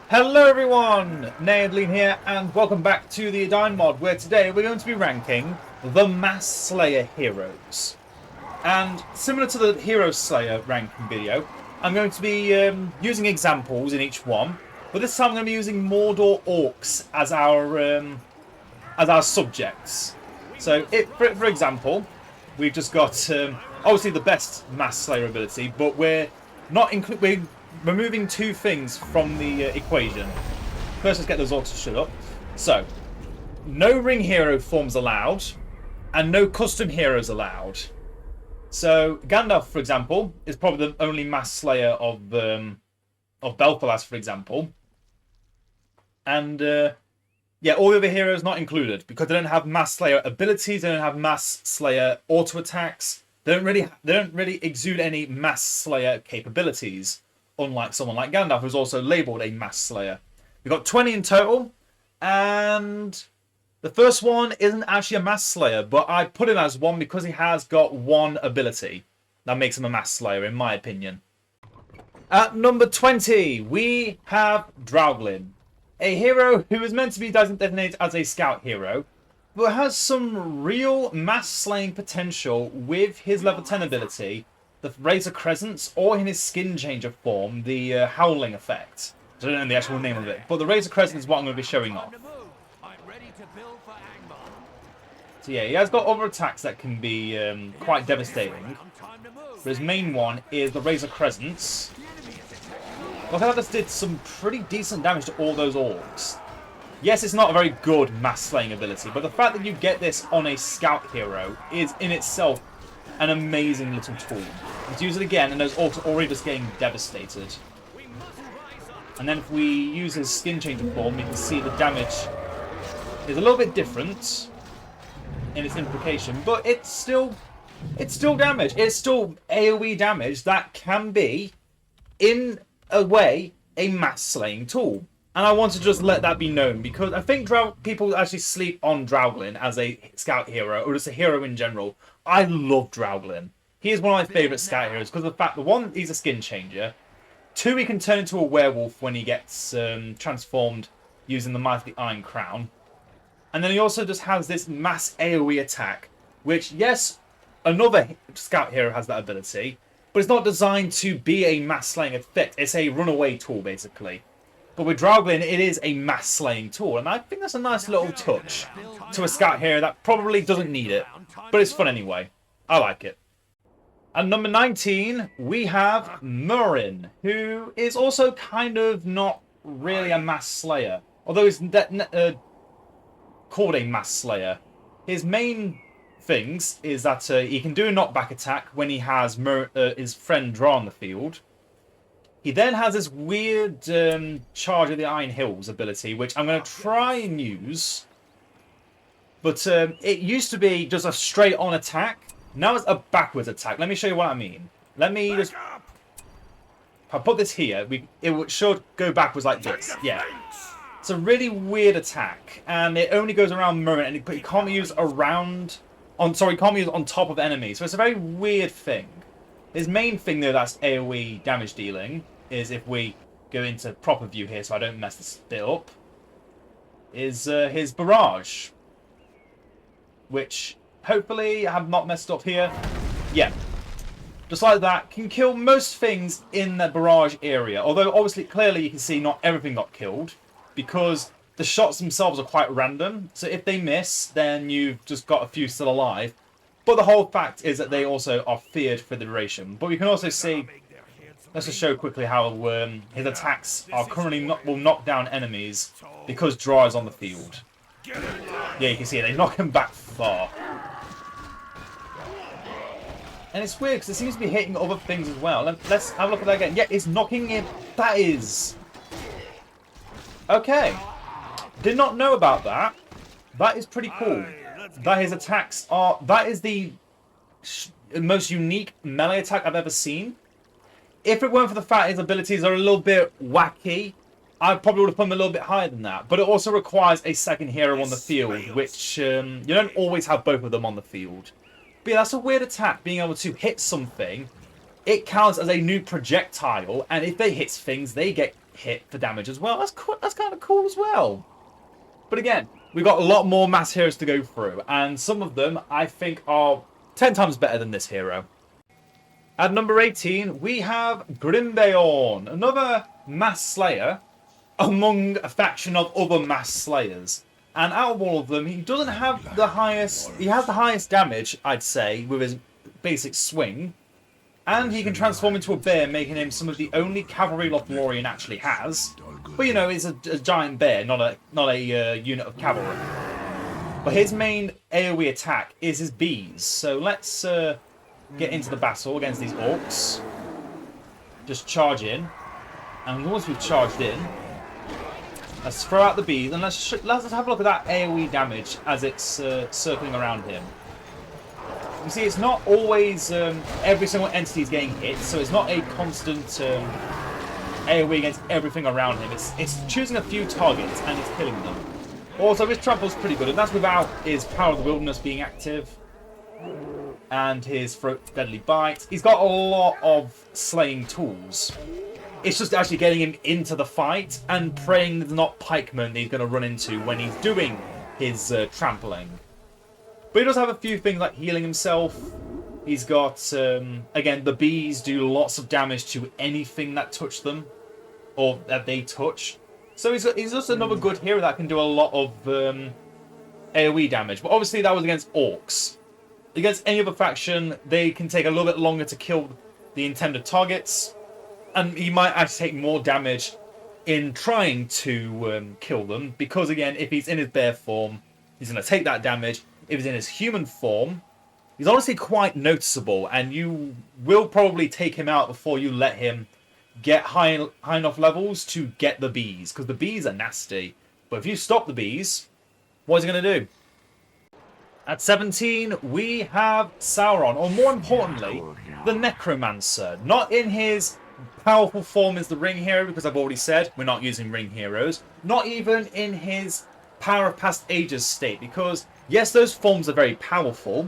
Hello everyone, Edain here, and welcome back to the Edain Mod, where today we're going to be ranking the Mass Slayer heroes. And similar to the Hero Slayer ranking video, I'm going to be using examples in each one, but this time I'm going to be using Mordor Orcs as our subjects. So, for example, we've just got obviously the best Mass Slayer ability, but we're removing two things from the equation. First, let's get those orcs to shut up. So, no ring hero forms allowed, and no custom heroes allowed. So, Gandalf, for example, is probably the only Mass Slayer of Belfalas, for example. And yeah, all the other heroes not included because they don't have Mass Slayer abilities. They don't have Mass Slayer auto attacks. They don't really exude any Mass Slayer capabilities. Unlike someone like Gandalf, who's also labelled a Mass Slayer. We've got 20 in total, and the first one isn't actually a Mass Slayer, but I put him as one because he has got one ability. That makes him a Mass Slayer, in my opinion. At number 20, we have Drauglin, a hero who is meant to be designated as a scout hero, but has some real mass slaying potential with his level 10 ability, the Razor Crescents, or in his skin changer form, the Howling effect. I don't know the actual name of it, but the Razor Crescent is what I'm going to be showing off. So yeah, he has got other attacks that can be quite devastating, but his main one is the Razor Crescents. Look how this did some pretty decent damage to all those orcs. Yes, it's not a very good mass slaying ability, but the fact that you get this on a scout hero is in itself an amazing little tool. Let's use it again, and those orcs are already just getting devastated. And then if we use his skin changer form, you can see the damage is a little bit different in its implication, but it's still damage. It's still AoE damage that can be, in a way, a mass slaying tool. And I want to just let that be known, because I think people actually sleep on Drauglin as a scout hero, or just a hero in general. I love Drauglin. He is one of my favourite scout heroes because of the fact that, one, he's a skin changer. Two, he can turn into a werewolf when he gets transformed using the Might of the Iron Crown. And then he also just has this mass AoE attack, which, yes, another scout hero has that ability, but it's not designed to be a mass slaying effect. It's a runaway tool, basically. But with Drauglin, it is a mass slaying tool, and I think that's a nice little touch to a scout hero that probably doesn't need it, but it's fun anyway. I like it. At number 19, we have Murin, who is also kind of not really a mass slayer, although he's called a mass slayer. His main things is that he can do a knockback attack when he has his friend Draw on the field. He then has this weird Charge of the Iron Hills ability, which I'm going to try and use. But it used to be just a straight-on attack. Now it's a backwards attack. Let me show you what I mean. Let me just... If I put this here, it should go backwards like this. Yeah. It's a really weird attack. And it only goes around Murin, but you can't be used around... you can't be used on top of enemies. So it's a very weird thing. His main thing, though, that's AoE damage dealing, is if we go into proper view here so I don't mess this bit up, is his barrage. Which, hopefully, I have not messed up here. Yeah. Just like that, can kill most things in the barrage area. Although, obviously, clearly you can see not everything got killed, because the shots themselves are quite random. So if they miss, then you've just got a few still alive. But the whole fact is that they also are feared for the duration. But we can also see, let's just show quickly how his attacks are currently will knock down enemies because Draw is on the field. Yeah, you can see it. They knock him back far. And it's weird because it seems to be hitting other things as well. Let's have a look at that again. Yeah, it's knocking him. That is... Okay. Did not know about that. That is pretty cool. That his attacks are... That is the most unique melee attack I've ever seen. If it weren't for the fact his abilities are a little bit wacky, I probably would have put him a little bit higher than that. But it also requires a second hero on the field, which you don't always have both of them on the field. But yeah, that's a weird attack, being able to hit something. It counts as a new projectile, and if they hit things, they get hit for damage as well. That's kind of cool as well. But again, we've got a lot more mass heroes to go through, and some of them I think are 10 times better than this hero. At number 18, we have Grimbeorn, another mass slayer among a faction of other mass slayers. And out of all of them, he doesn't have the highest... He has the highest damage, I'd say, with his basic swing. And he can transform into a bear, making him some of the only cavalry Lothlorien actually has. But, you know, he's a giant bear, not a unit of cavalry. But his main AoE attack is his bees. So let's get into the battle against these orcs. Just charge in. And once we've charged in, let's throw out the bees. And let's have a look at that AoE damage as it's circling around him. You see, it's not always every single entity is getting hit, so it's not a constant AoE against everything around him. It's choosing a few targets and it's killing them. Also, his trample's pretty good, and that's without his Power of the Wilderness being active and his Throat Deadly Bite. He's got a lot of slaying tools. It's just actually getting him into the fight and praying there's not pikemen that he's going to run into when he's doing his trampling. But he does have a few things like healing himself. He's got, again, the bees do lots of damage to anything that touch them, or that they touch. So he's just another good hero that can do a lot of AoE damage. But obviously that was against orcs. Against any other faction, they can take a little bit longer to kill the intended targets. And he might actually take more damage in trying to kill them. Because again, if he's in his bear form, he's going to take that damage. If he's in his human form, he's honestly quite noticeable, and you will probably take him out before you let him get high enough levels to get the bees, because the bees are nasty. But if you stop the bees, what is he going to do? At 17, we have Sauron, or more importantly, the Necromancer. Not in his powerful form as the Ring Hero, because I've already said we're not using Ring Heroes. Not even in his Power of Past Ages state, because yes, those forms are very powerful,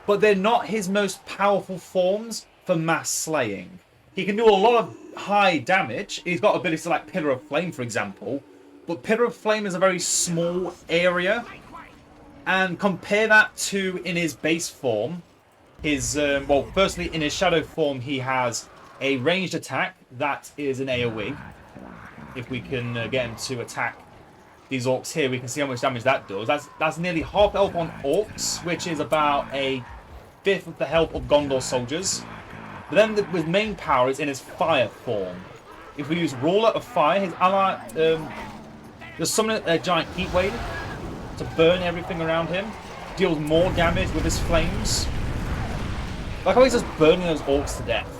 but they're not his most powerful forms for mass slaying. He can do a lot of high damage. He's got abilities like Pillar of Flame, for example, but Pillar of Flame is a very small area. And compare that to in his base form, his well, firstly in his shadow form he has a ranged attack that is an AoE. If we can get him to attack these orcs here, we can see how much damage that does. That's nearly half health on orcs, which is about a fifth of the health of Gondor soldiers. But then his main power is in his fire form. If we use Ruler of Fire, his ally just summon a giant heat wave to burn everything around him. Deals more damage with his flames. Like how he's just burning those orcs to death.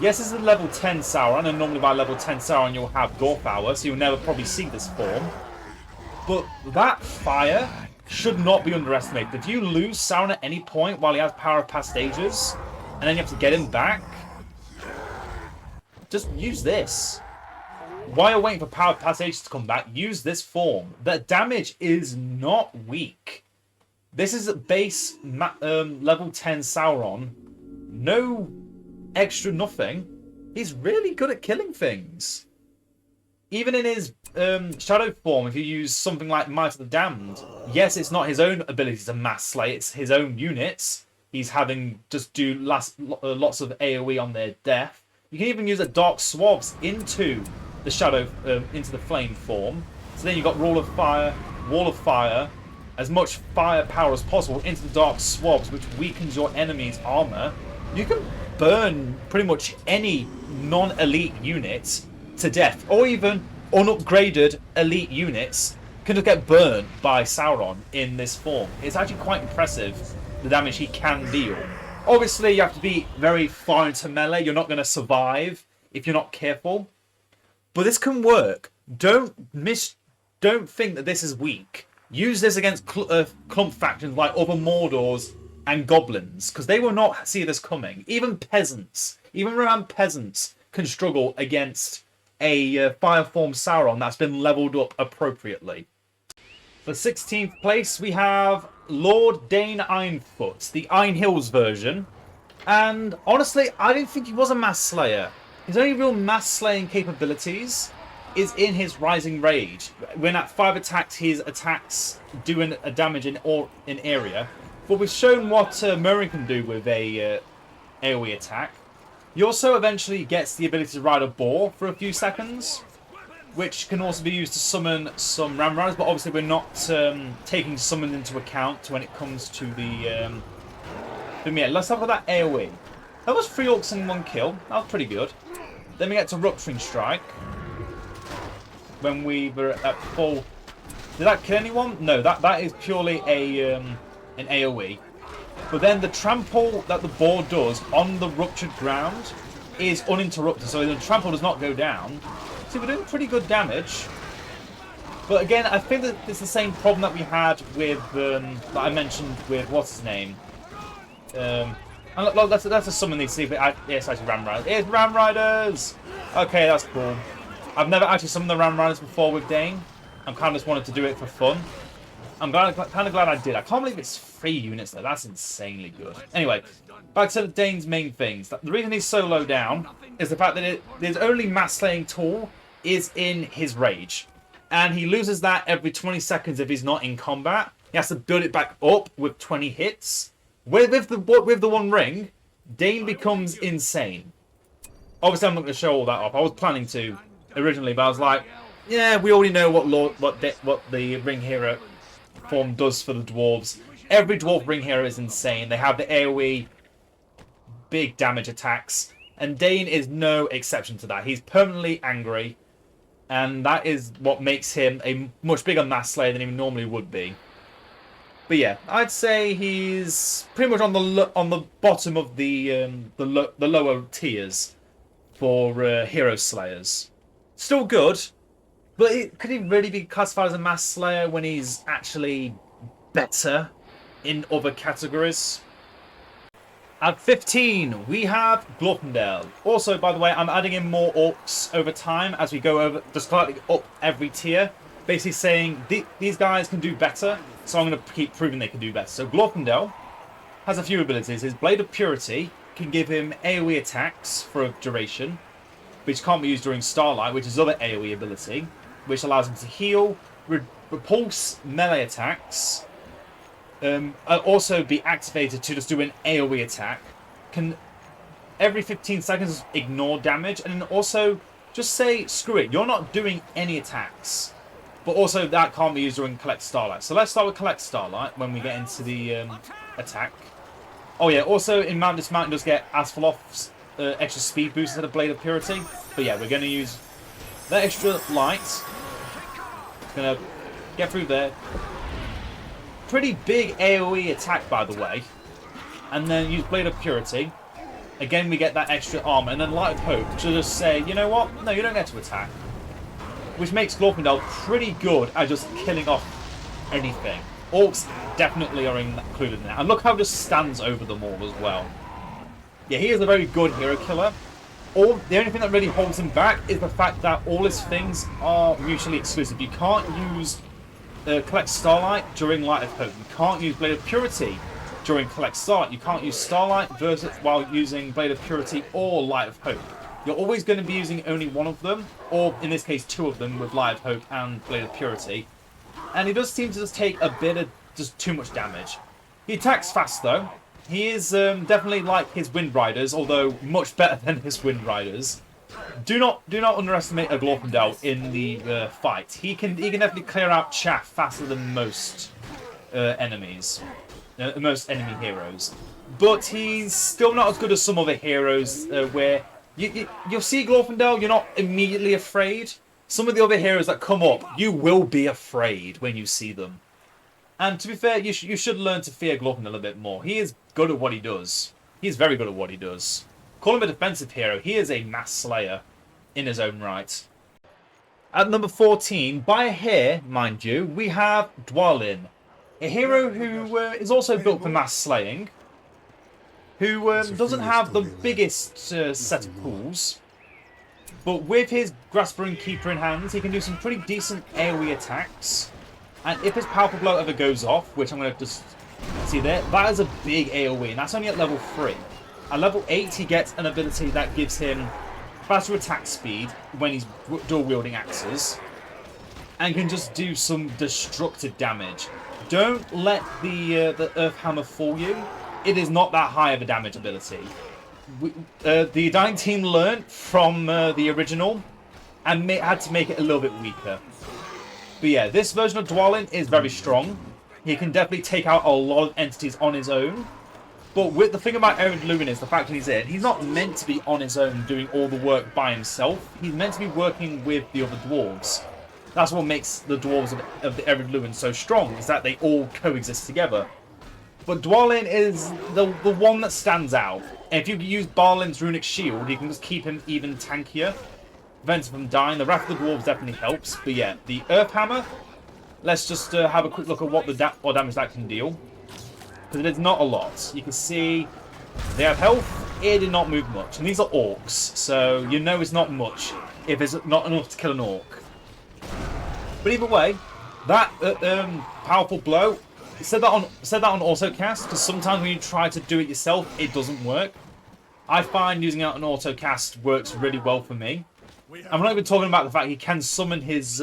Yes, this is a level 10 Sauron, and normally by level 10 Sauron you'll have Dwarf Hour, so you'll never probably see this form. But that fire should not be underestimated. If you lose Sauron at any point while he has Power of Past Ages, and then you have to get him back, just use this. While you're waiting for Power of Past Ages to come back, use this form. The damage is not weak. This is at base level 10 Sauron. No extra nothing. He's really good at killing things. Even in his shadow form, if you use something like Might of the Damned, yes, it's not his own ability to mass slay, it's his own units. He's having just do lots of AoE on their death. You can even use a Dark Swabs into the shadow, into the flame form. So then you've got Wall of Fire, Wall of Fire, as much fire power as possible into the Dark Swabs, which weakens your enemy's armor. You can burn pretty much any non-elite unit to death, or even unupgraded elite units can just get burned by Sauron in this form. It's actually quite impressive, the damage he can deal. Obviously, you have to be very far into melee. You're not going to survive if you're not careful. But this can work. Don't think that this is weak. Use this against clump factions like other Mordors and goblins, because they will not see this coming. Even peasants, even Rohan peasants can struggle against a fire form Sauron that's been leveled up appropriately. For 16th place, we have Lord Dane Ironfoot, the Iron Hills version. And honestly, I didn't think he was a mass slayer. His only real mass slaying capabilities is in his Rising Rage. When at 5 attacks, his attacks do a damage in area. But we've shown what Merrin can do with a AoE attack. He also eventually gets the ability to ride a boar for a few seconds, which can also be used to summon some Ram Riders, but obviously we're not taking summons into account when it comes to the... But yeah, let's have that AoE. That was 3 Orcs in 1 kill. That was pretty good. Then we get to Rupturing Strike. When we were at full... Did that kill anyone? No, that is purely an AoE. But then the trample that the boar does on the ruptured ground is uninterrupted, so the trample does not go down. See, we're doing pretty good damage. But again, I think that it's the same problem that we had with, that I mentioned with, what's his name? And look, that's a summon these, see if it's actually Ram Riders. It's Ram Riders! Okay, that's cool. I've never actually summoned the Ram Riders before with Dane. I'm kind of just wanted to do it for fun. I'm kind of glad I did. I can't believe it's 3 units though. That's insanely good. Anyway, back to Dane's main things. The reason he's so low down is the fact that his only mass slaying tool is in his rage. And he loses that every 20 seconds if he's not in combat. He has to build it back up with 20 hits. With the one ring, Dane becomes insane. Obviously, I'm not going to show all that off. I was planning to originally, but I was like, yeah, we already know what the ring hero form does for the dwarves. Every dwarf ring hero is insane. They have the AoE, big damage attacks, and Dane is no exception to that. He's permanently angry, and that is what makes him a much bigger mass slayer than he normally would be. But yeah, I'd say he's pretty much on the bottom of the lower tiers for hero slayers. Still good. But could he really be classified as a mass slayer when he's actually better in other categories? At 15, we have Glorfindel. Also, by the way, I'm adding in more Orcs over time as we go over, just slightly up every tier. Basically saying, these guys can do better, so I'm going to keep proving they can do better. So Glorfindel has a few abilities. His Blade of Purity can give him AoE attacks for a duration, which can't be used during Starlight, which is his other AoE ability, which allows him to heal, repulse melee attacks, also be activated to just do an AoE attack, can every 15 seconds ignore damage, and then also just say, screw it, you're not doing any attacks. But also that can't be used during Collect Starlight. So let's start with Collect Starlight when we get into the attack. Oh yeah, also in Mount Dismounting does get Asphaleth's extra speed boost instead of Blade of Purity. But yeah, we're going to use that extra light. It's going to get through there. Pretty big AoE attack, by the way. And then use Blade of Purity. Again, we get that extra armor. And then Light of Hope to just say, you know what? No, you don't get to attack. Which makes Glorfindel pretty good at just killing off anything. Orcs definitely are included in that. And look how it just stands over them all as well. Yeah, he is a very good hero killer. The only thing that really holds him back is the fact that all his things are mutually exclusive. You can't use Collect Starlight during Light of Hope. You can't use Blade of Purity during Collect Starlight. You can't use Starlight while using Blade of Purity or Light of Hope. You're always going to be using only one of them, or in this case 2 of them with Light of Hope and Blade of Purity. And he does seem to just take a bit of just too much damage. He attacks fast though. He is definitely like his Wind Riders, although much better than his Wind Riders. Do not underestimate a Glorfindel in the fight. He can definitely clear out chaff faster than most enemies, most enemy heroes. But he's still not as good as some other heroes where you'll see Glorfindel, you're not immediately afraid. Some of the other heroes that come up, you will be afraid when you see them. And to be fair, you should learn to fear Glorfindel a bit more. He is good at what he does. He is very good at what he does. Call him a defensive hero. He is a mass slayer in his own right. At number 14, by a hair, mind you, we have Dwalin. A hero who is also built for mass slaying. Who doesn't have the biggest set of pools. But with his Grasper and Keeper in hands, he can do some pretty decent AoE attacks. And if his Powerful Blow ever goes off, which I'm going to just see there, that is a big AoE, and that's only at level 3. At level 8, he gets an ability that gives him faster attack speed when he's dual wielding axes, and can just do some destructive damage. Don't let the Earth Hammer fool you. It is not that high of a damage ability. The Edain team learned from the original and had to make it a little bit weaker. But yeah, this version of Dwalin is very strong. He can definitely take out a lot of entities on his own. But with the thing about Edain Luin is the fact that he's not meant to be on his own doing all the work by himself. He's meant to be working with the other dwarves. That's what makes the dwarves of the Edain Luin so strong, is that they all coexist together. But Dwalin is the one that stands out. And if you use Barlin's runic shield, you can just keep him even tankier. Prevent him from dying. The Wrath of the Dwarves definitely helps. But yeah, the Earth Hammer, let's just have a quick look at what damage that can deal. Because it is not a lot. You can see they have health. It did not move much. And these are orcs, so you know it's not much if it's not enough to kill an orc. But either way, that powerful blow, said that on autocast, because sometimes when you try to do it yourself, it doesn't work. I find using out an autocast works really well for me. I'm not even talking about the fact he can summon his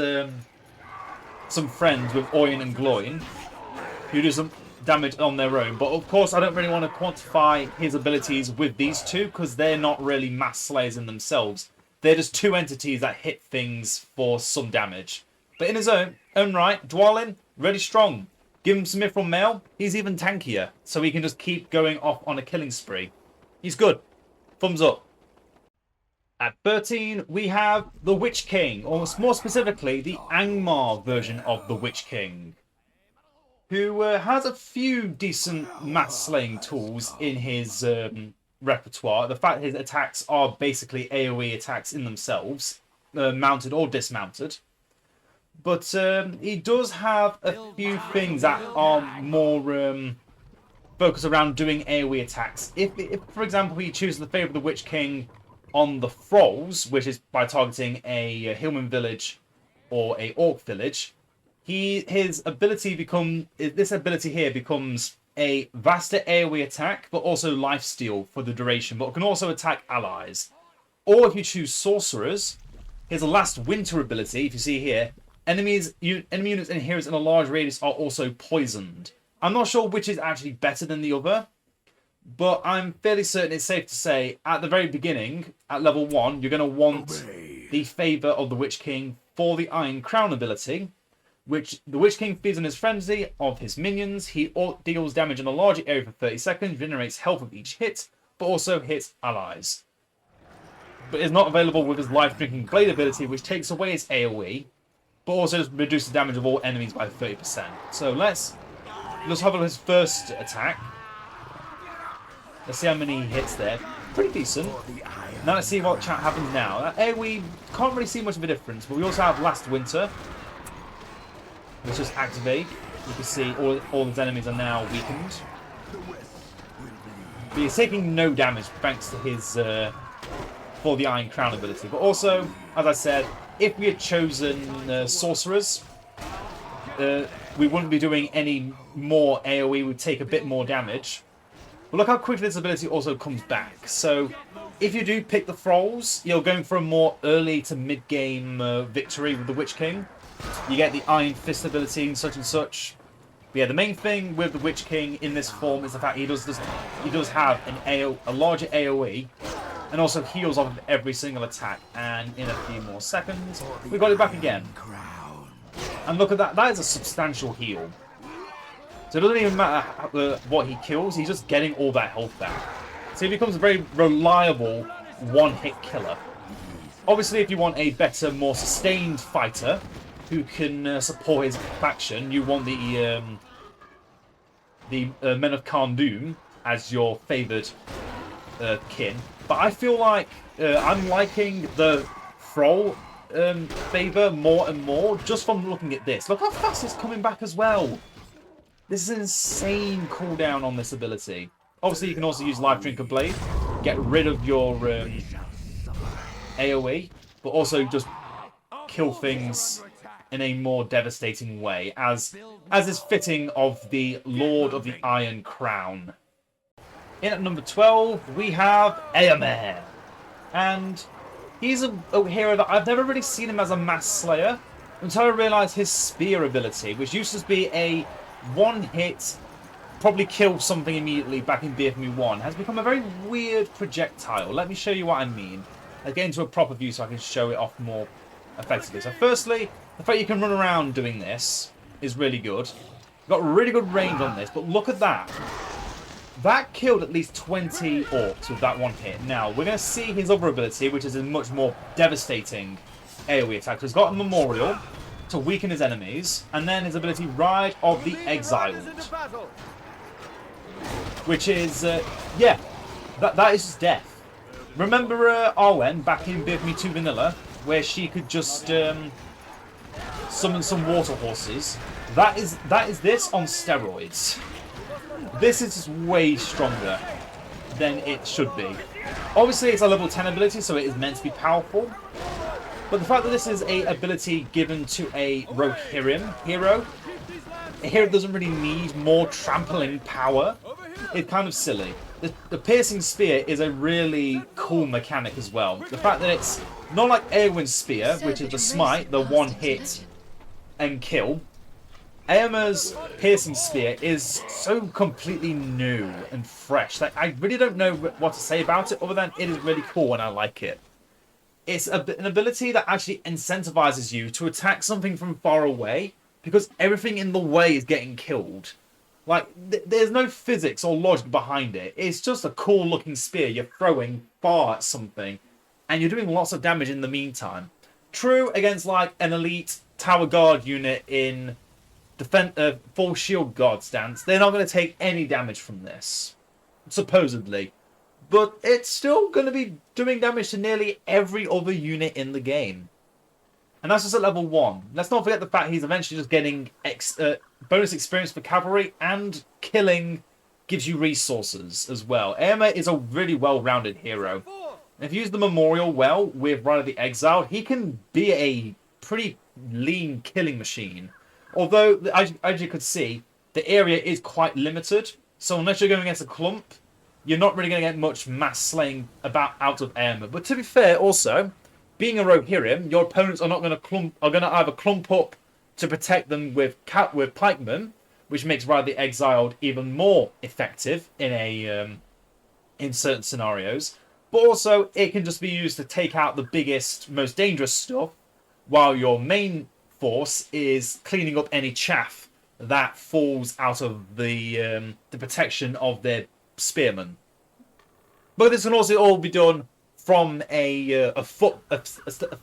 some friends with Oin and Gloin, who do some damage on their own. But of course, I don't really want to quantify his abilities with these two, because they're not really mass slayers in themselves. They're just two entities that hit things for some damage. But in his own right, Dwalin, really strong. Give him some Mithril Mail, he's even tankier, so he can just keep going off on a killing spree. He's good. Thumbs up. At 13, we have the Witch King, or more specifically, the Angmar version of the Witch King, who has a few decent mass slaying tools in his repertoire. The fact his attacks are basically AoE attacks in themselves, mounted or dismounted. But he does have a few things that are more focused around doing AoE attacks. If for example, he chooses the favour of the Witch King on the Thralls, which is by targeting a Hillman village or a Orc village, this ability here becomes a vaster AoE attack, but also lifesteal for the duration, but can also attack allies. Or if you choose Sorcerers, here's a Last Winter ability, if you see here, enemy units and heroes in a large radius are also poisoned. I'm not sure which is actually better than the other, but I'm fairly certain it's safe to say at the very beginning, at level 1, you're going to want the favour of the Witch King for the Iron Crown ability, which the Witch King feeds on his frenzy of his minions. He deals damage in a larger area for 30 seconds, generates health with each hit, but also hits allies. But is not available with his Life Drinking Blade ability, which takes away his AoE, but also just reduces the damage of all enemies by 30%. So let's have a look at his first attack. Let's see how many he hits there. Pretty decent. Now let's see what happens now. We can't really see much of a difference, but we also have Last Winter, which just activate. You can see all his enemies are now weakened. But he's taking no damage thanks to his for the Iron Crown ability. But also, as I said, if we had chosen Sorcerers, we wouldn't be doing any more AoE. We'd take a bit more damage. But look how quickly this ability also comes back. So if you do pick the Thralls, you're going for a more early to mid-game victory with the Witch King. You get the Iron Fist ability and such. But yeah, the main thing with the Witch King in this form is the fact he does have a larger AoE, and also heals off of every single attack. And in a few more seconds, we got it back again. And look at that, that is a substantial heal. So it doesn't even matter what he kills, he's just getting all that health back. So he becomes a very reliable one-hit killer. Obviously, if you want a better, more sustained fighter who can support his faction, you want the Men of Kharndoom as your favoured kin. But I feel like I'm liking the Thrall favour more and more just from looking at this. Look how fast it's coming back as well. This is an insane cooldown on this ability. Obviously, you can also use Life Drinker Blade, get rid of your AoE, but also just kill things in a more devastating way, as is fitting of the Lord of the Iron Crown. In at number 12, we have Eomer. And he's a hero that I've never really seen him as a Mass Slayer until I realised his spear ability, which used to be a one-hit, probably kill something immediately back in BFME 1, has become a very weird projectile. Let me show you what I mean. I'll get into a proper view so I can show it off more effectively. So firstly, the fact you can run around doing this is really good. You've got really good range on this, but look at that. That killed at least 20 orcs with that one hit. Now, we're going to see his other ability, which is a much more devastating AoE attack. So he's got a Memorial to weaken his enemies, and then his ability Ride of the Exiled. Which is, yeah, that is just death. Remember Arwen back in BFME 2 Vanilla, where she could just summon some water horses? That is this on steroids. This is just way stronger than it should be. Obviously, it's a level 10 ability, so it is meant to be powerful. But the fact that this is a ability given to a Rohirrim hero, a hero that doesn't really need more trampling power, it's kind of silly. The piercing spear is a really cool mechanic as well. The fact that it's not like Eowyn's spear, which is the smite, the one hit and kill. Eomer's piercing spear is so completely new and fresh that I really don't know what to say about it other than it is really cool and I like it. It's an ability that actually incentivizes you to attack something from far away because everything in the way is getting killed. Like, there's no physics or logic behind it. It's just a cool looking spear you're throwing far at something and you're doing lots of damage in the meantime. True against like an elite tower guard unit in full shield guard stance, they're not going to take any damage from this, supposedly. But it's still going to be doing damage to nearly every other unit in the game. And that's just at level 1. Let's not forget the fact he's eventually just getting bonus experience for cavalry, and killing gives you resources as well. Eomer is a really well-rounded hero. If you use the Memorial well with Ride of the Exiled, he can be a pretty lean killing machine. Although, as you could see, the area is quite limited. So unless you're going against a clump, you're not really going to get much mass slaying out of Eomer. But to be fair, also, being a Rohirrim, your opponents are not going to either clump up to protect them with pikemen, which makes Ride of the Exiled even more effective in certain scenarios. But also, it can just be used to take out the biggest, most dangerous stuff, while your main force is cleaning up any chaff that falls out of the protection of their spearmen. But this can also all be done from a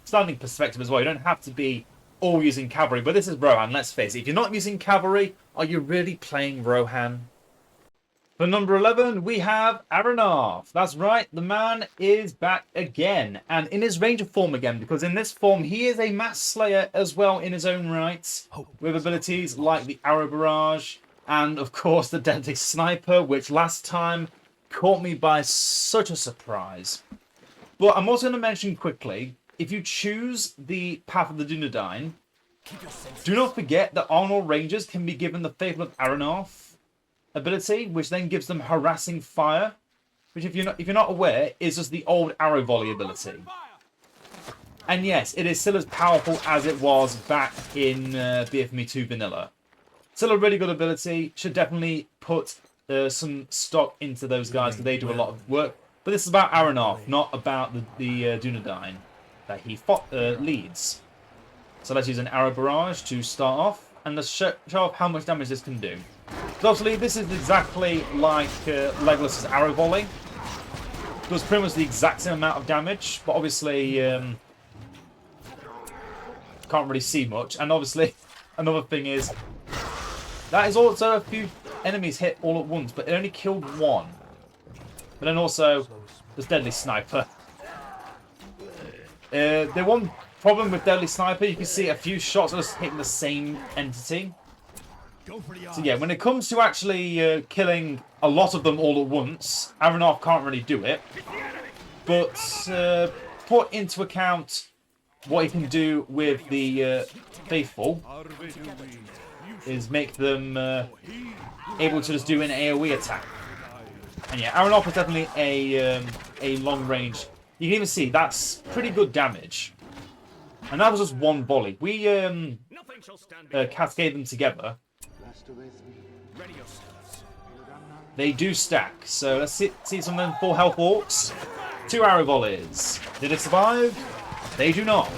standing perspective as well. You don't have to be all using cavalry. But this is Rohan, let's face it. If you're not using cavalry, are you really playing Rohan? For number 11, we have Aranarth. That's right, the man is back again. And in his Ranger form again, because in this form, he is a Mass Slayer as well in his own right, with abilities like the Arrow Barrage, and of course the Deadly Sniper, which last time caught me by such a surprise. But I'm also going to mention quickly, if you choose the Path of the Dunedain, do not forget that Arnold Rangers can be given the Fable of Aranarth ability, which then gives them Harassing Fire, which if you're not aware is just the old Arrow Volley ability. And yes, it is still as powerful as it was back in BFME 2 Vanilla. Still a really good ability. Should definitely put some stock into those guys because they do a lot of work. But this is about Aranarth, not about the Dunedain that he leads. So let's use an Arrow Barrage to start off, and let's show off how much damage this can do. So obviously, this is exactly like Legolas's Arrow Volley. It does pretty much the exact same amount of damage, but obviously can't really see much. And obviously, another thing is that is also a few enemies hit all at once, but it only killed one. But then also, there's Deadly Sniper. The one problem with Deadly Sniper, you can see a few shots are just hitting the same entity. So yeah, when it comes to actually killing a lot of them all at once, Aranarth can't really do it. But put into account what he can do with the Faithful is make them able to just do an AoE attack. And yeah, Aranarth is definitely a long-range You can even see that's pretty good damage. And that was just one volley. We cascade them together. They do stack. So let's see some of them full health orcs. 2 arrow volleys. Did it survive? They do not.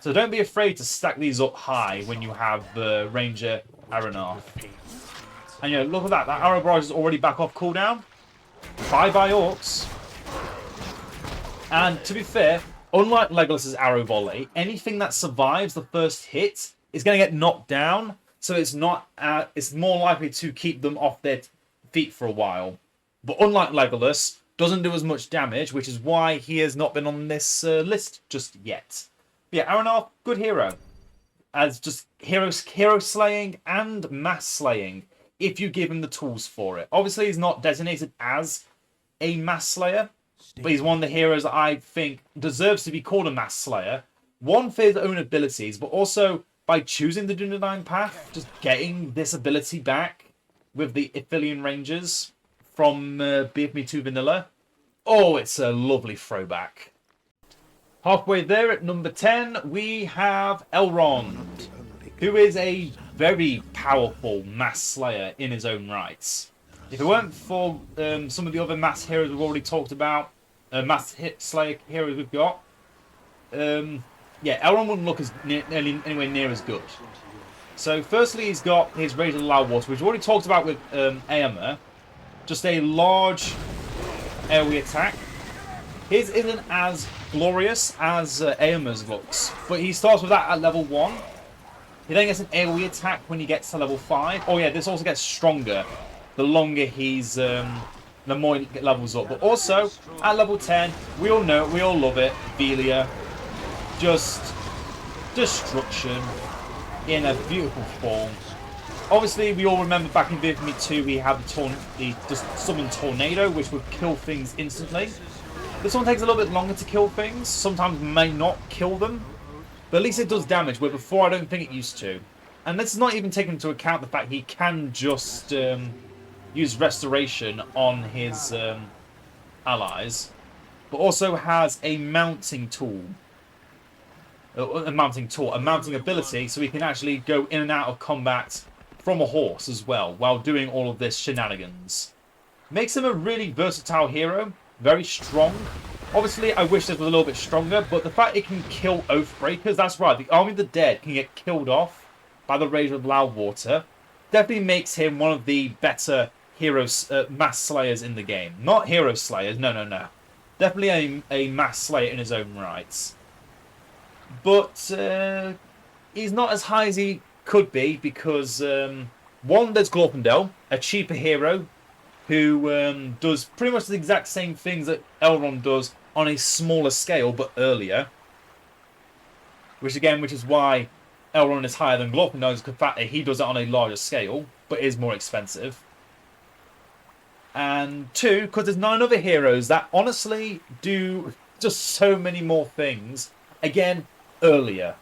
So don't be afraid to stack these up high when you have Ranger Aronoff. And you know, look at that. That arrow barrage is already back off cooldown. Bye-bye orcs. And to be fair, unlike Legolas's arrow volley, anything that survives the first hit is going to get knocked down. So it's not. It's more likely to keep them off their feet for a while. But unlike Legolas, doesn't do as much damage, which is why he has not been on this list just yet. But yeah, Aronoff, good hero. As just hero slaying and mass slaying, if you give him the tools for it. Obviously, he's not designated as a mass slayer, but he's one of the heroes that I think deserves to be called a mass slayer. One, for his own abilities, but also by choosing the Dunedain path, just getting this ability back with the Ithilien Rangers from BFB 2 Vanilla. Oh, it's a lovely throwback. Halfway there at number 10, we have Elrond, who is a very powerful mass slayer in his own rights. If it weren't for some of the other mass heroes we've already talked about, mass slayer heroes we've got, yeah, Elrond wouldn't look as anywhere near as good. So firstly, he's got his Rage of the Loud Water, which we've already talked about with Eomer. Just a large AoE attack. His isn't as glorious as Eomer's looks, but he starts with that at level 1. He then gets an AoE attack when he gets to level 5. Oh yeah, this also gets stronger the longer he's, the more he levels up. But also, at level 10, we all know it, we all love it, Velia. Just destruction in a beautiful form. Obviously, we all remember back in BFB 2, we had the just summoned Tornado, which would kill things instantly. This one takes a little bit longer to kill things, sometimes may not kill them, but at least it does damage, where before I don't think it used to. And this is not even taking into account the fact he can just use Restoration on his allies, but also has a mounting tool. A mounting ability, so he can actually go in and out of combat from a horse as well, while doing all of this shenanigans. Makes him a really versatile hero, very strong. Obviously, I wish this was a little bit stronger, but the fact it can kill Oathbreakers, that's right, the Army of the Dead can get killed off by the Rage of Loudwater, definitely makes him one of the better heroes, mass slayers in the game. Not hero slayers, no. Definitely a mass slayer in his own rights. But he's not as high as he could be because, one, there's Glorfindel, a cheaper hero who does pretty much the exact same things that Elrond does on a smaller scale but earlier. Which is why Elrond is higher than Glorfindel, because the fact that he does it on a larger scale but is more expensive. And two, because there's 9 other heroes that honestly do just so many more things. Again, earlier.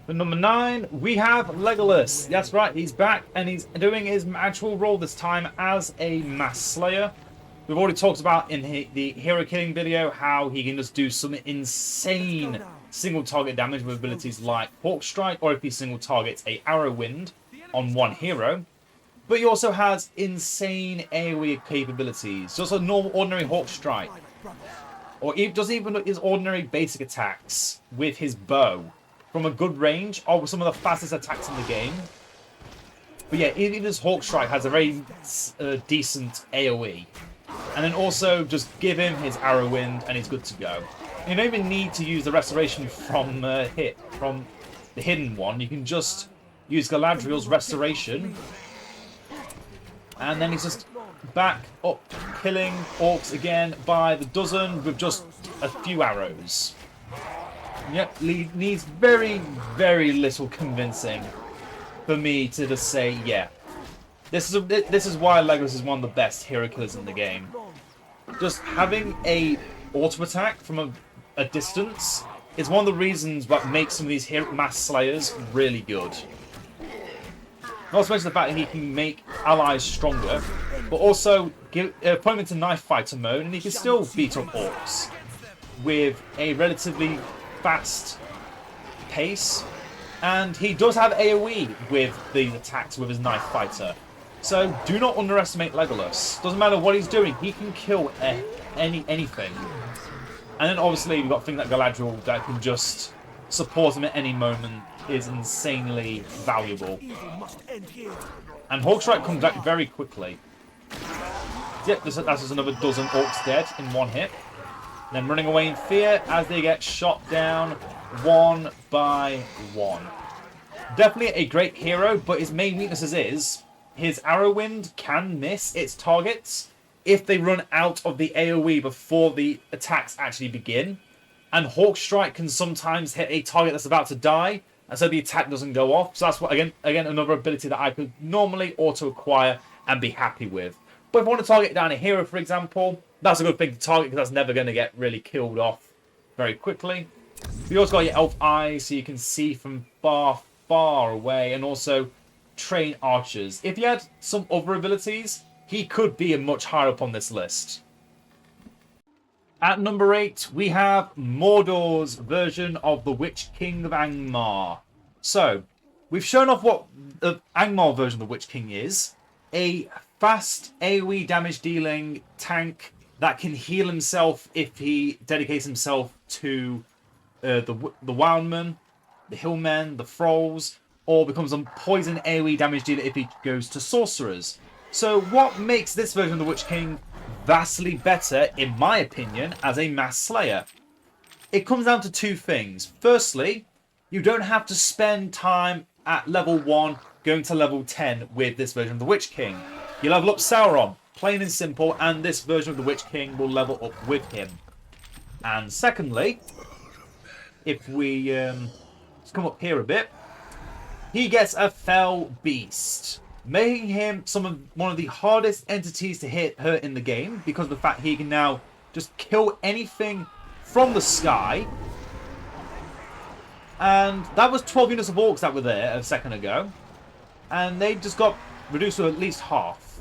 For number 9, we have Legolas. That's right, he's back and he's doing his actual role this time as a mass slayer. We've already talked about in the hero killing video how he can just do some insane single target damage with abilities like Hawk Strike, or if he single targets a Arrow Wind on one hero. But he also has insane AoE capabilities, just a normal ordinary Hawk Strike. Or does even his ordinary basic attacks with his bow from a good range, or some of the fastest attacks in the game. But yeah, even his Hawk Strike has a very decent AoE. And then also just give him his Arrow Wind and he's good to go. You don't even need to use the Restoration from the hidden one. You can just use Galadriel's Restoration. And then he's just back up, killing orcs again by the dozen with just a few arrows. Yep, needs very, very little convincing for me to just say, yeah. This is why Legolas is one of the best hero killers in the game. Just having a auto attack from a distance is one of the reasons what makes some of these mass slayers really good. Not to mention the fact that he can make allies stronger, but also put him into knife fighter mode and he can still beat up orcs. with a relatively fast pace, and he does have AoE with the attacks with his knife fighter. So do not underestimate Legolas. Doesn't matter what he's doing, he can kill anything. And then obviously we've got things like Galadriel that can just support him at any moment, is insanely valuable. And Hawkstrike comes back very quickly. Yep, that's just another dozen orcs dead in one hit. Then running away in fear as they get shot down one by one. Definitely a great hero, but his main weaknesses is his arrow wind can miss its targets if they run out of the AoE before the attacks actually begin. And Hawkstrike can sometimes hit a target that's about to die, and so the attack doesn't go off. So that's what, again another ability that I could normally auto-acquire and be happy with. But if I want to target down a hero, for example, that's a good thing to target because that's never going to get really killed off very quickly. You also got your elf eyes, so you can see from far, far away, and also train archers. If he had some other abilities, he could be a much higher up on this list. At number 8, we have Mordor's version of the Witch King of Angmar. So, we've shown off what the Angmar version of the Witch King is. A fast AoE damage dealing tank that can heal himself if he dedicates himself to the Wildmen, the Hillmen, the Thralls, or becomes a poison AoE damage dealer if he goes to Sorcerers. So what makes this version of the Witch King vastly better, in my opinion, as a Mass Slayer? It comes down to two things. Firstly, you don't have to spend time at level 1 going to level 10 with this version of the Witch King. You level up Sauron, plain and simple, and this version of the Witch King will level up with him. And secondly, if we let's come up here a bit, he gets a Fell Beast, making him one of the hardest entities to hurt in the game because of the fact he can now just kill anything from the sky. And that was 12 units of orcs that were there a second ago, and they just got reduced to at least half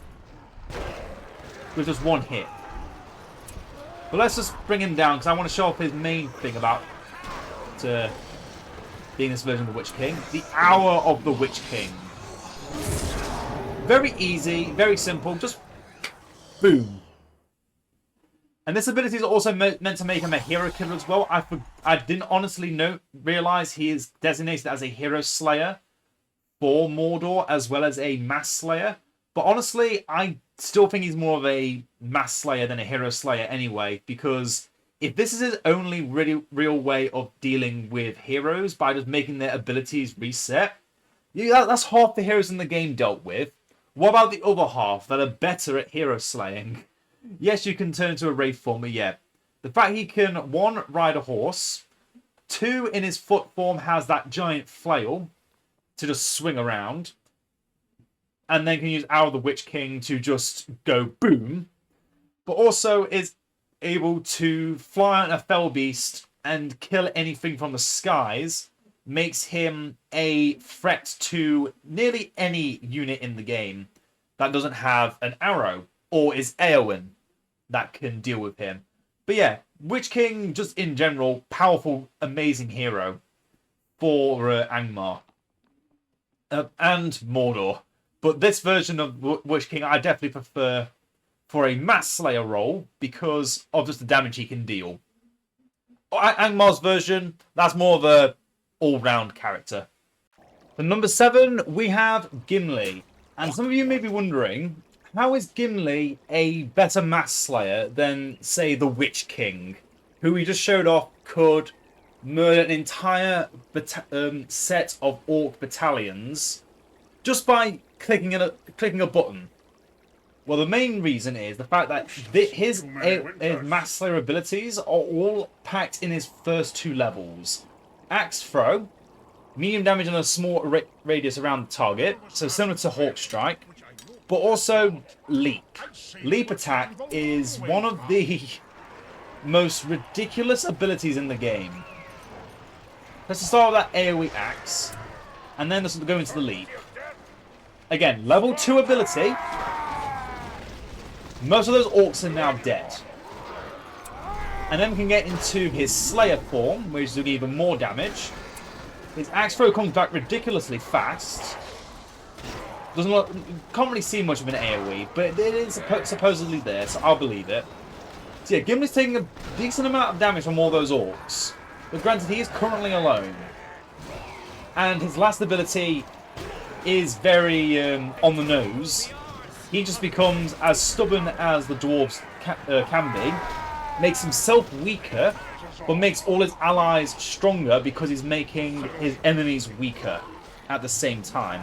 with just one hit. But let's just bring him down because I want to show off his main thing about being this version of the Witch King. The Hour of the Witch King. Very easy, very simple, just boom. And this ability is also meant to make him a hero killer as well. I didn't honestly realize he is designated as a hero slayer for Mordor as well as a mass slayer. But honestly, I still think he's more of a mass slayer than a hero slayer anyway, because if this is his only really real way of dealing with heroes by just making their abilities reset, that's half the heroes in the game dealt with. What about the other half that are better at hero slaying? Yes, you can turn into a wraith form, but yeah. The fact he can, 1, ride a horse, 2, in his foot form has that giant flail to just swing around, and then can use Hour of the Witch King to just go boom, but also is able to fly on a Fell Beast and kill anything from the skies, makes him a threat to nearly any unit in the game that doesn't have an arrow or is Eowyn that can deal with him. But yeah, Witch King, just in general, powerful, amazing hero for Angmar and Mordor. But this version of Witch King I definitely prefer for a Mass Slayer role because of just the damage he can deal. Angmar's version, that's more of a all-round character. For number 7, we have Gimli. And some of you may be wondering, how is Gimli a better Mass Slayer than, say, the Witch King, who we just showed off could murder an entire set of orc battalions just by clicking a button? Well, the main reason is the fact that his Mass Slayer abilities are all packed in his first 2 levels. Axe Throw, medium damage on a small radius around the target, so similar to Hawkstrike, but also Leap. Leap Attack is one of the most ridiculous abilities in the game. Let's start with that AoE Axe, and then let's go into the Leap. Again, level 2 ability. Most of those orcs are now dead. And then we can get into his Slayer form, which will do even more damage. His axe throw comes back ridiculously fast. Can't really see much of an AoE, but it is supposedly there, so I'll believe it. So yeah, Gimli's taking a decent amount of damage from all those orcs. But granted, he is currently alone. And his last ability is very on the nose. He just becomes as stubborn as the dwarves can be, makes himself weaker, but makes all his allies stronger because he's making his enemies weaker at the same time.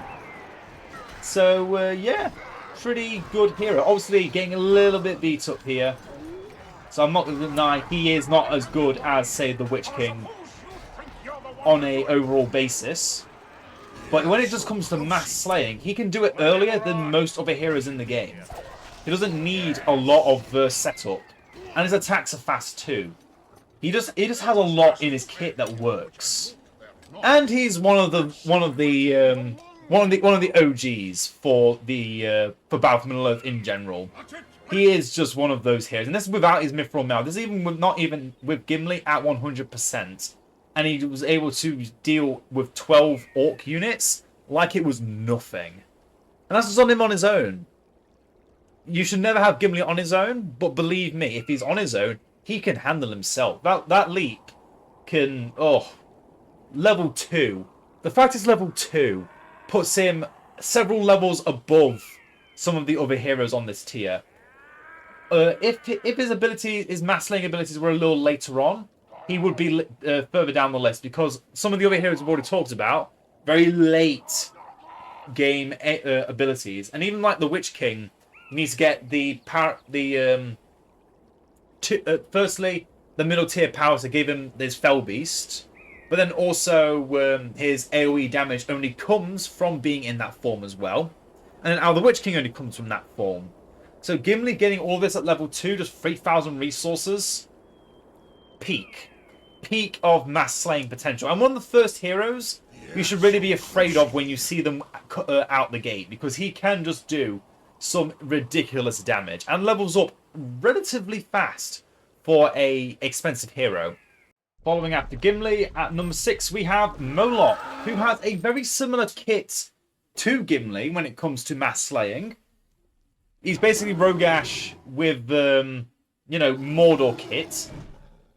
So, yeah, pretty good hero. Obviously, getting a little bit beat up here. So I'm not going to deny he is not as good as, say, the Witch King on a overall basis. But when it just comes to mass slaying, he can do it earlier than most other heroes in the game. He doesn't need a lot of setup. And his attacks are fast too. He just has a lot in his kit that works. And he's one of the OGs for Battle for Middle-earth in general. He is just one of those heroes, and this is without his Mithril Mail. This is not even with Gimli at 100%, and he was able to deal with 12 Orc units like it was nothing. And that's just on him on his own. You should never have Gimli on his own, but believe me, if he's on his own, he can handle himself. That leap can level 2. The fact it's level 2 puts him several levels above some of the other heroes on this tier. If his mass slaying abilities were a little later on, he would be further down the list, because some of the other heroes we've already talked about, very late game abilities, and even like the Witch King needs to get firstly the middle tier powers to give him this Fell Beast, but then also his AoE damage only comes from being in that form as well, and then the Witch King only comes from that form. So Gimli getting all this at level 2, just 3,000 resources, peak of mass slaying potential. And one of the first heroes you should really be afraid of when you see them out the gate, because he can just do some ridiculous damage and levels up relatively fast for a expensive hero. Following after Gimli, at number 6 we have Moloch, who has a very similar kit to Gimli when it comes to mass slaying. He's basically Rogash with, Mordor kit.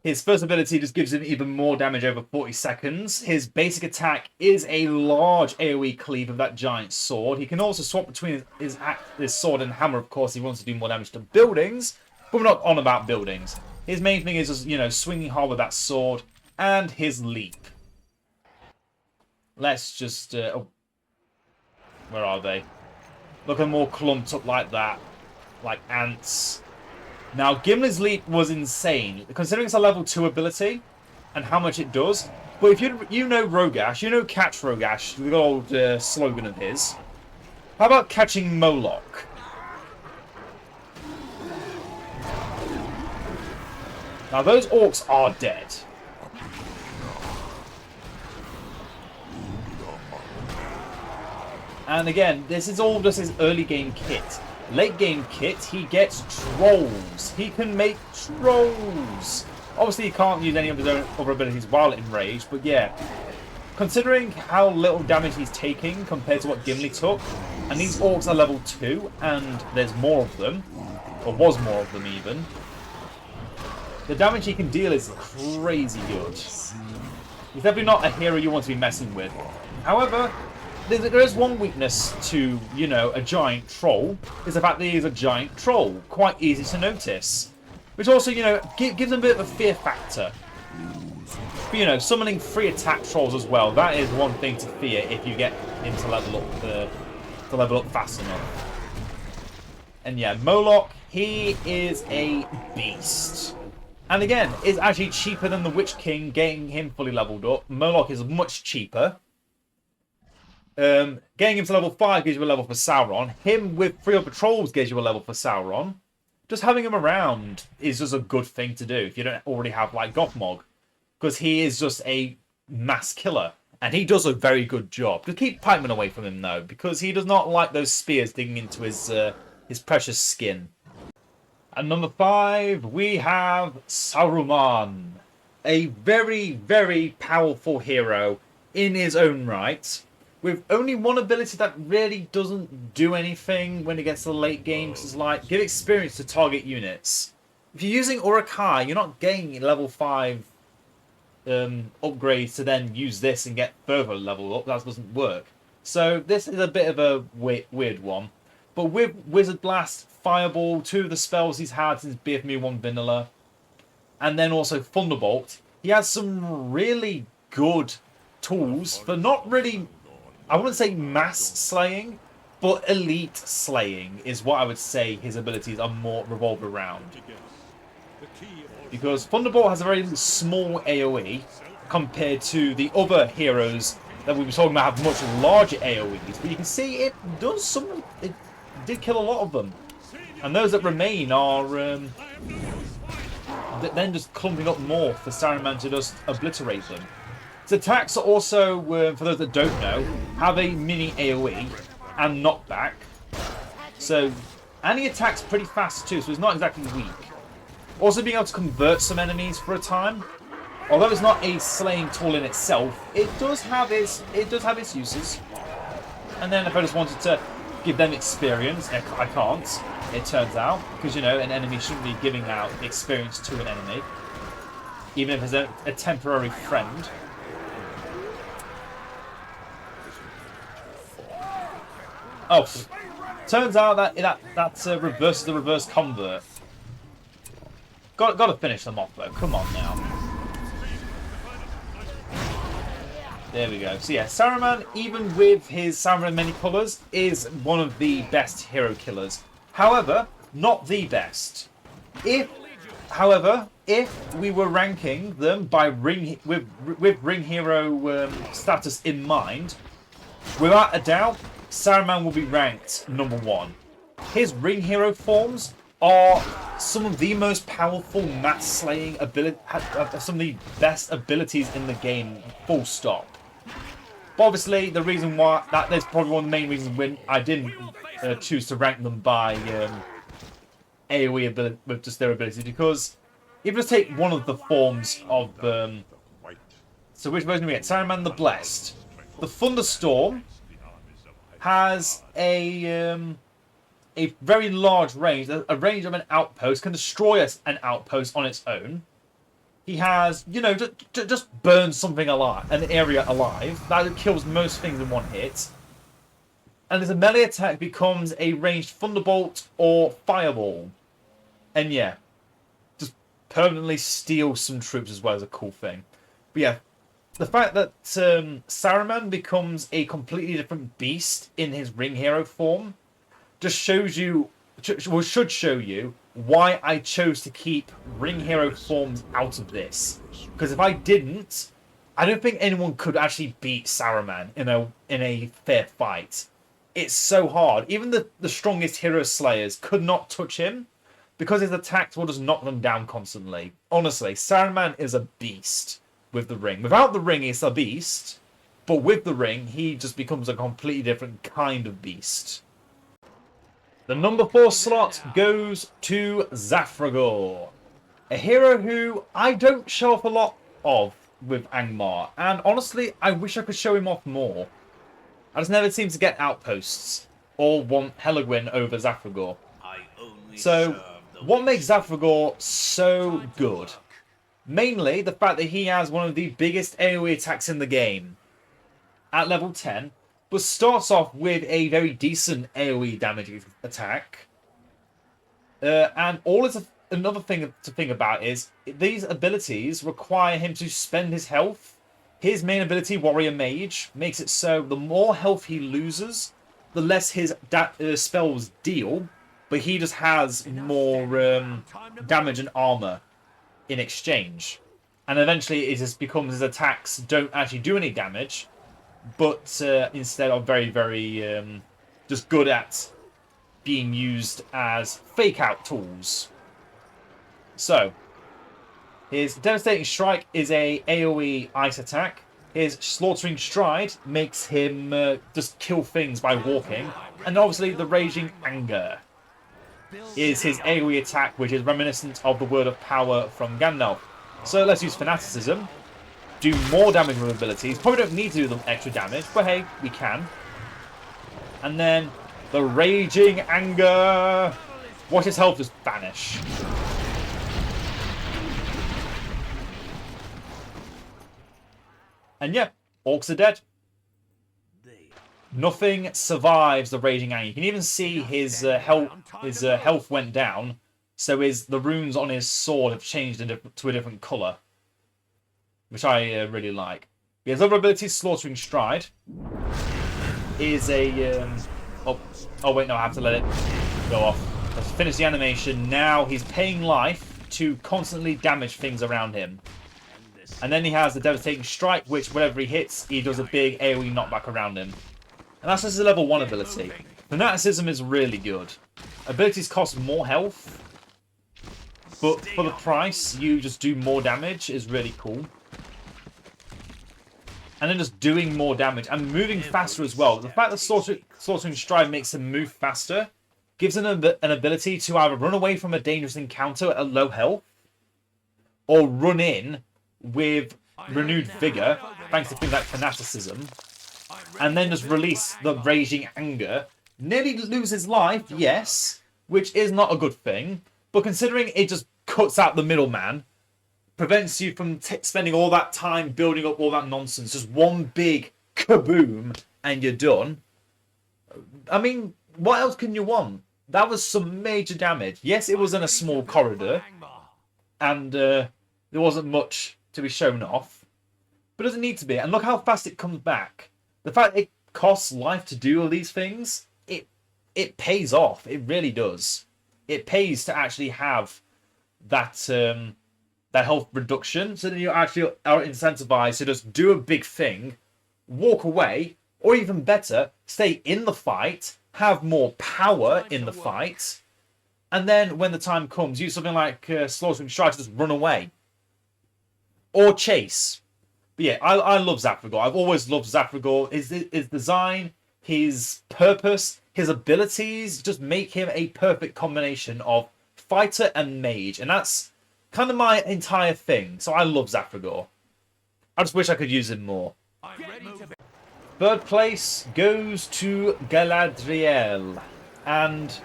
His first ability just gives him even more damage over 40 seconds. His basic attack is a large AoE cleave of that giant sword. He can also swap between his sword and hammer, of course. He wants to do more damage to buildings, but we're not on about buildings. His main thing is just, swinging hard with that sword and his leap. Let's just... where are they? Looking more clumped up like that. Like ants. Now, Gimli's leap was insane, considering it's a level 2 ability and how much it does. But if you know Rogash, you know Catch Rogash, the old slogan of his. How about catching Moloch? Now, those orcs are dead. And again, this is all just his early game kit. Late game kit, he gets trolls. He can make trolls. Obviously, he can't use any of his own other abilities while enraged, but yeah. Considering how little damage he's taking compared to what Gimli took, and these orcs are level 2, and there's more of them, or was more of them even, the damage he can deal is crazy good. He's definitely not a hero you want to be messing with. However, there is one weakness to, a giant troll, is the fact that he is a giant troll. Quite easy to notice. Which also, gives him a bit of a fear factor. But, summoning 3 attack trolls as well, that is one thing to fear if you get him to level up fast enough. And yeah, Moloch, he is a beast. And again, is actually cheaper than the Witch King, getting him fully leveled up. Moloch is much cheaper. Getting him to level 5 gives you a level for Sauron. Him with 3 other trolls gives you a level for Sauron. Just having him around is just a good thing to do if you don't already have, like, Gothmog. Because he is just a mass killer. And he does a very good job. Just keep Pikeman away from him, though, because he does not like those spears digging into his precious skin. At number 5, we have Saruman. A very, very powerful hero in his own right, with only one ability that really doesn't do anything when it gets to the late game, because it's like, give experience to target units. If you're using Urukai, you're not getting level 5 upgrades to then use this and get further level up. That doesn't work. So this is a bit of a weird one. But with Wizard Blast, Fireball, 2 of the spells he's had since BFMU 1 Vanilla, and then also Thunderbolt, he has some really good tools for not really, I wouldn't say mass slaying, but elite slaying is what I would say his abilities are more revolved around. Because Thunderbolt has a very small AoE compared to the other heroes that we were talking about have much larger AoEs. But you can see it does some, it did kill a lot of them. And those that remain are then just clumping up more for Saruman to just obliterate them. His attacks are also, for those that don't know, have a mini AoE and knockback. So, and he attacks pretty fast too, so he's not exactly weak. Also being able to convert some enemies for a time. Although it's not a slaying tool in itself, it does have its uses. And then if I just wanted to give them experience, I can't, it turns out, because you know an enemy shouldn't be giving out experience to an enemy, even if it's a temporary friend. Oh, turns out that reverses the reverse convert. Got to finish them off though. Come on now. There we go. So yeah, Saruman, even with his Saruman many colours, is one of the best hero killers. However, not the best. If we were ranking them by ring hero status in mind, without a doubt, Saruman will be ranked number 1. His ring hero forms are some of the most powerful mass slaying ability, some of the best abilities in the game. Full stop. But obviously, the reason why that's probably one of the main reasons when I didn't choose to rank them by AoE ability with just their abilities, because if you just take one of the forms of so which version do we get? Saruman the Blessed. The Thunderstorm has a very large range, a range of an outpost, can destroy an outpost on its own. He has, you know, just burn something alive, an area alive. That kills most things in one hit. And as a melee attack becomes a ranged Thunderbolt or Fireball. And yeah, just permanently steal some troops as well as a cool thing. But yeah, the fact that Saruman becomes a completely different beast in his ring hero form just shows you, should show you, why I chose to keep ring hero forms out of this. Because if I didn't, I don't think anyone could actually beat Saruman in a fair fight. It's so hard. Even the strongest hero slayers could not touch him, because his attacks will just knock them down constantly. Honestly, Saruman is a beast with the ring. Without the ring, he's a beast. But with the ring, he just becomes a completely different kind of beast. The number 4 slot goes to Zafragor, a hero who I don't show off a lot of with Angmar, and honestly, I wish I could show him off more. I just never seem to get outposts or want Helagwyn over Zafragor. So, what makes Zafragor so good? Mainly the fact that he has one of the biggest AoE attacks in the game at level 10. But starts off with a very decent AoE damage attack. And another thing to think about is these abilities require him to spend his health. His main ability, Warrior Mage, makes it so the more health he loses, the less his spells deal. But he just has more damage and armor in exchange. And eventually it just becomes his attacks don't actually do any damage, but instead are very, very just good at being used as fake-out tools. So, his Devastating Strike is a AoE ice attack. His Slaughtering Stride makes him just kill things by walking. And obviously the Raging Anger. is his AoE attack, which is reminiscent of the Word of Power from Gandalf. So let's use Fanaticism. Do more damage with abilities. Probably don't need to do the extra damage, but hey, we can. And then the Raging Anger. Watch his health just vanish. And yeah, Orcs are dead. Nothing survives the Raging Anger. You can even see his health went down. So the runes on his sword have changed to a different colour. Which I really like. His other ability, Slaughtering Stride, is a... oh wait, no, I have to let it go off. Let's finish the animation. Now he's paying life to constantly damage things around him. And then he has the Devastating Strike, which whenever he hits, he does a big AoE knockback around him. And that's just a level 1 ability. Fanaticism is really good. Abilities cost more health, but for the price, you just do more damage is really cool. And then just doing more damage and moving faster as well. The fact that Slaughtering Stride makes him move faster gives him an ability to either run away from a dangerous encounter at low health or run in with renewed vigor, thanks to things like Fanaticism, and then just release the Raging Anger. Nearly loses life, yes, which is not a good thing, but considering it just cuts out the middleman, prevents you from spending all that time building up all that nonsense, just one big kaboom and you're done. I mean, what else can you want? That was some major damage. Yes, it was in a small corridor, and there wasn't much to be shown off, but it doesn't need to be. And look how fast it comes back. The fact it costs life to do all these things, it pays off. It really does. It pays to actually have that health reduction, so that you actually are incentivized to just do a big thing, walk away, or even better, stay in the fight, have more power in the fight, and then when the time comes, use something like Slaughtering Strike to just run away. Or chase. But yeah, I love Zafragor. I've always loved Zafragor. His design, his purpose, his abilities just make him a perfect combination of fighter and mage. And that's kind of my entire thing. So I love Zafragor. I just wish I could use him more. Third place goes to Galadriel. And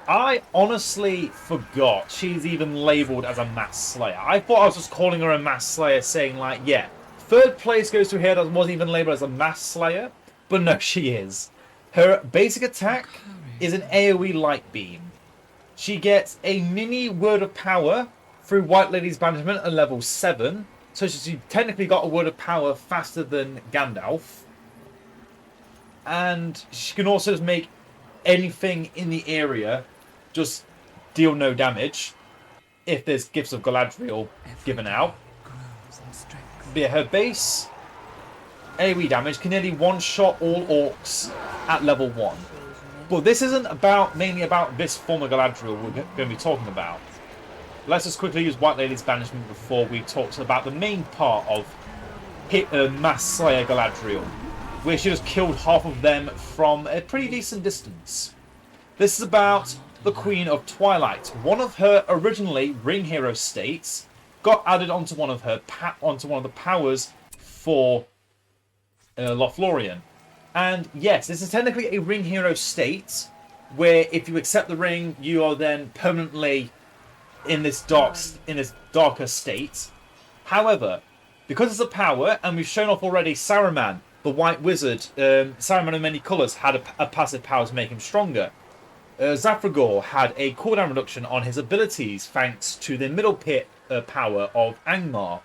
I honestly forgot she's even labelled as a Mass Slayer. I thought I was just calling her a Mass Slayer, saying like, yeah, third place goes to her that wasn't even labelled as a Mass Slayer. But no, she is. Her basic attack is an AoE Light Beam. She gets a mini Word of Power through White Lady's Banishment at level 7. So she technically got a Word of Power faster than Gandalf. And she can also just make anything in the area just deal no damage if there's Gifts of Galadriel given out. But yeah, her base AoE damage can nearly one-shot all orcs at level 1. But this isn't mainly about this form of Galadriel we're going to be talking about. Let's just quickly use White Lady's Banishment before we talk about the main part of Mass Slayer Galadriel, where she just killed half of them from a pretty decent distance. This is about the Queen of Twilight. One of her originally ring hero states got added onto one of the powers for Lothlorien. And yes, this is technically a ring hero state where if you accept the ring, you are then permanently in this darker state. However, because it's a power, and we've shown off already Saruman, the White Wizard, Saruman of many colours, had a passive power to make him stronger. Zafragor had a cooldown reduction on his abilities thanks to the middle pit power of Angmar.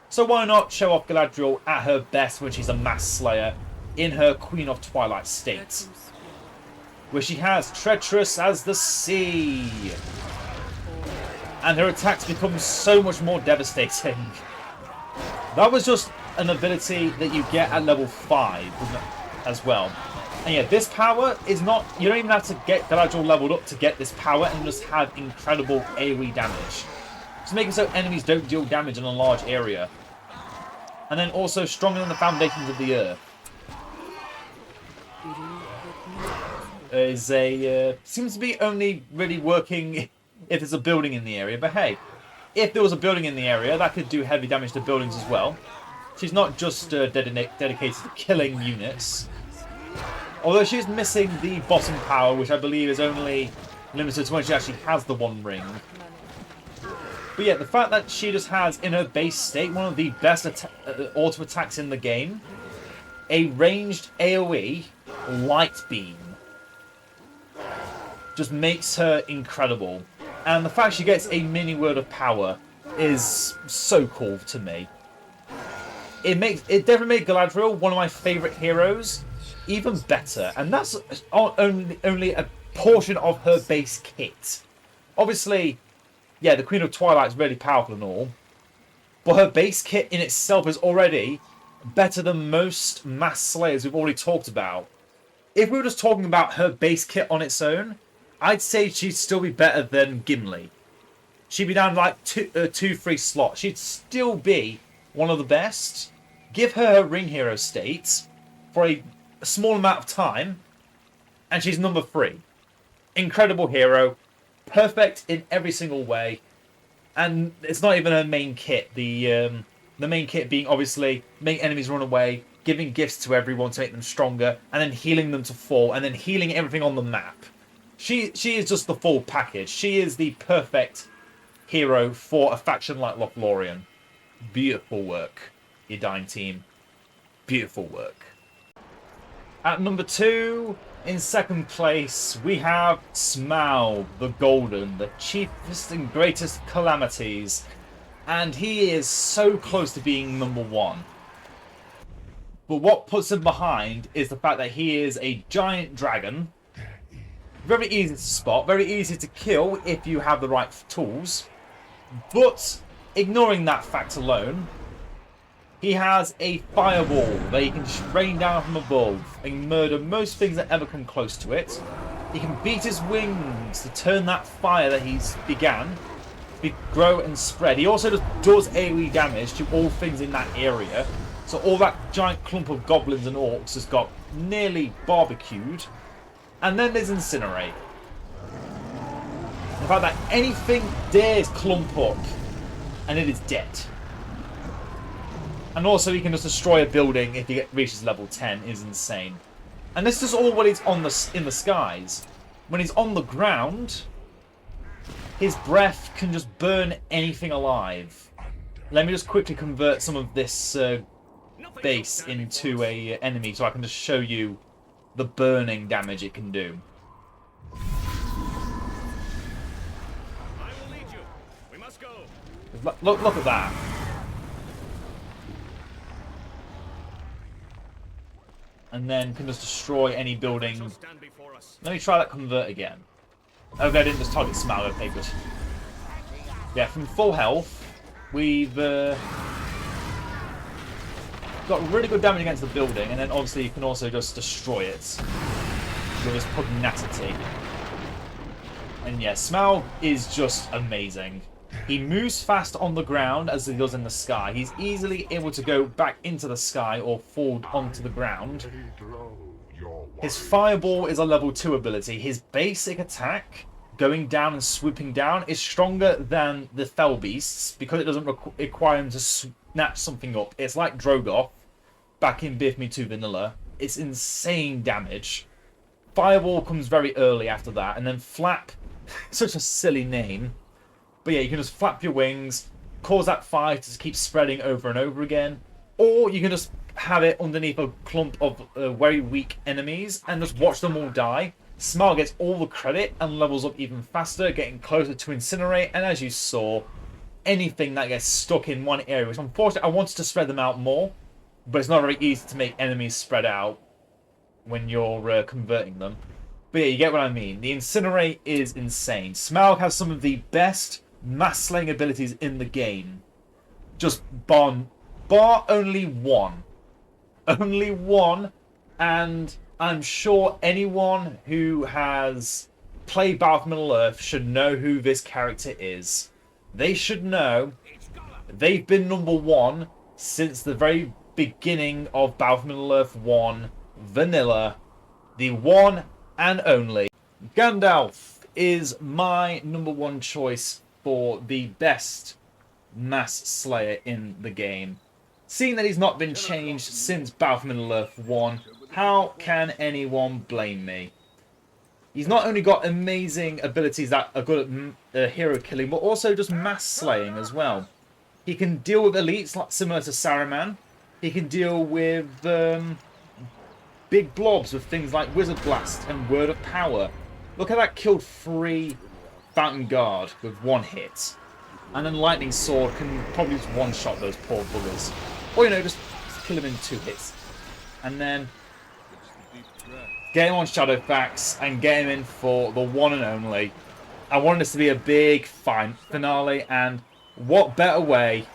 So why not show off Galadriel at her best when she's a Mass Slayer in her Queen of Twilight state, where she has Treacherous as the Sea, and her attacks become so much more devastating. That was just an ability that you get at level 5 as well. And yeah, this power is not... You don't even have to get Galadriel leveled up to get this power and just have incredible AoE damage. Just make it so enemies don't deal damage in a large area. And then also stronger than the foundations of the earth. is seems to be only really working if there's a building in the area. But hey, if there was a building in the area, that could do heavy damage to buildings as well. She's not just dedicated to killing units. Although she's missing the bottom power, which I believe is only limited to when she actually has the one ring. But yeah, the fact that she just has, in her base state, one of the best auto attacks in the game, a ranged AoE light beam, just makes her incredible. And the fact she gets a mini word of power is so cool to me. It definitely made Galadriel one of my favourite heroes even better, and that's only a portion of her base kit. Obviously, yeah, the Queen of Twilight is really powerful and all, but her base kit in itself is already better than most Mass Slayers we've already talked about. If we were just talking about her base kit on its own, I'd say she'd still be better than Gimli. She'd be down like 2-3 slots. She'd still be one of the best. Give her ring hero state for a small amount of time, and she's number 3. Incredible hero, perfect in every single way, and it's not even her main kit. The main kit being obviously make enemies run away, giving gifts to everyone to make them stronger, and then healing them to fall, and then healing everything on the map. She is just the full package. She is the perfect hero for a faction like Lothlorien. Beautiful work, Edain team. Beautiful work. At number 2, in second place, we have Smaug the Golden, the chiefest and greatest calamities. And he is so close to being number 1. But what puts him behind is the fact that he is a giant dragon. Very easy to spot, very easy to kill if you have the right tools. But ignoring that fact alone, he has a fireball that he can rain down from above and murder most things that ever come close to it. He can beat his wings to turn that fire that he's began, grow and spread. He also does AoE damage to all things in that area. So all that giant clump of goblins and orcs has got nearly barbecued. And then there's Incinerate. The fact that anything dares clump up, and it is dead. And also he can just destroy a building if he reaches level 10 is insane. And this is all when he's in the skies. When he's on the ground, his breath can just burn anything alive. Let me just quickly convert some of this base into a enemy so I can just show you the burning damage it can do. I will lead you. We must go. Look at that. And then can just destroy any building. Let me try that convert again. Okay, I didn't just target Smaug. Okay, good. Yeah, from full health, we've got really good damage against the building, and then obviously you can also just destroy it with his pugnacity. And yeah, Smaug is just amazing. He moves fast on the ground as he does in the sky. He's easily able to go back into the sky or fall onto the ground. His Fireball is a level 2 ability. His basic attack, going down and swooping down, is stronger than the Fell Beasts because it doesn't require him to snatch something up. It's like Drogoth back in Bith Me 2 Vanilla. It's insane damage. Fireball comes very early after that, and then Flap, such a silly name. But yeah, you can just flap your wings, cause that fire to keep spreading over and over again. Or you can just have it underneath a clump of very weak enemies and just watch them all die. Smaug gets all the credit and levels up even faster, getting closer to Incinerate. And as you saw, anything that gets stuck in one area, which unfortunately I wanted to spread them out more, but it's not very easy to make enemies spread out when you're converting them. But yeah, you get what I mean. The Incinerate is insane. Smaug has some of the best mass slaying abilities in the game. Just bar only one. Only one, and I'm sure anyone who has played Battle for Middle-earth should know who this character is. They should know they've been number 1 since the very beginning of Battle for Middle-earth 1 Vanilla, the one and only Gandalf is my #1 choice for the best Mass Slayer in the game. Seeing that he's not been changed since Battle for Middle-earth 1, how can anyone blame me? He's not only got amazing abilities that are good at hero killing, but also just mass slaying as well. He can deal with elites like similar to Saruman. He can deal with big blobs with things like Wizard Blast and Word of Power. Look how that killed 3 Fountain Guard with 1 hit. And then Lightning Sword can probably just one-shot those poor buggers. Or, you know, just kill him in 2 hits. And then get him on Shadowfax and get him in for the one and only. I wanted this to be a big finale, and what better way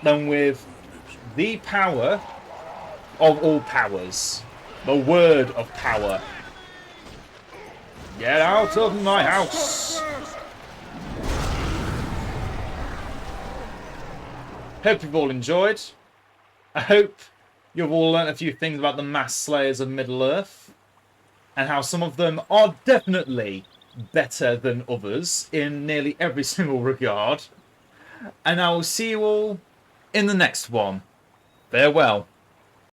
than with the power of all powers. The word of power. Get out of my house! Hope you've all enjoyed. I hope you've all learnt a few things about the Mass Slayers of Middle-earth, and how some of them are definitely better than others in nearly every single regard. And I will see you all in the next one. Farewell.